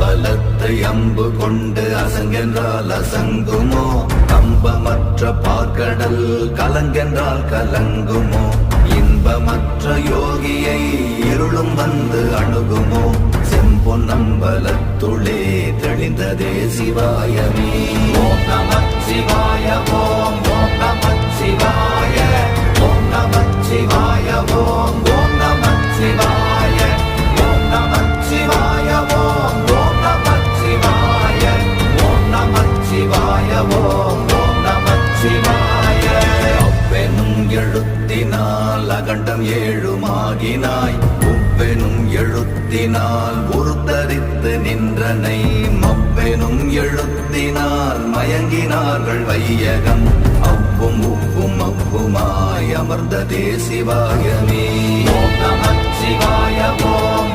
பலத்தை அம்பு கொண்டு அசங்கென்றால் அசங்குமோ கம்பமற்ற பார்க்கடல் கலங்கென்றால் கலங்குமோ இன்பமற்ற யோகியை இருளும் வந்து அணுகுமோ செம்பொன்னம்பலத்துளே தெளிந்ததே சிவாயமே ஓம் நமச்சிவாய ஓம் ஓம் நமச்சிவாய ஓம் நமச்சிவாய ஓம் ஓம் நமச்சிவாய ஓம் நமச்சிவாய ஓம் ஓம் நமச்சிவாய ஓம் நமச்சிவாய ஓம் ஓம் நமச்சிவாய அவ்வெனும் எழுத்தினால் அகண்டம் ஏழுமாகினாய் உவ்வெனும் எழுத்தினால் உருத்தரித்து நின்றனை மவ்வெனும் எழுத்தினால் மயங்கினார்கள் வையகம் அவ்வும் உவ்வும் அவ்வுமாய் அமர்ந்ததே சிவாயமே ஓம் நமச்சிவாய ஓம்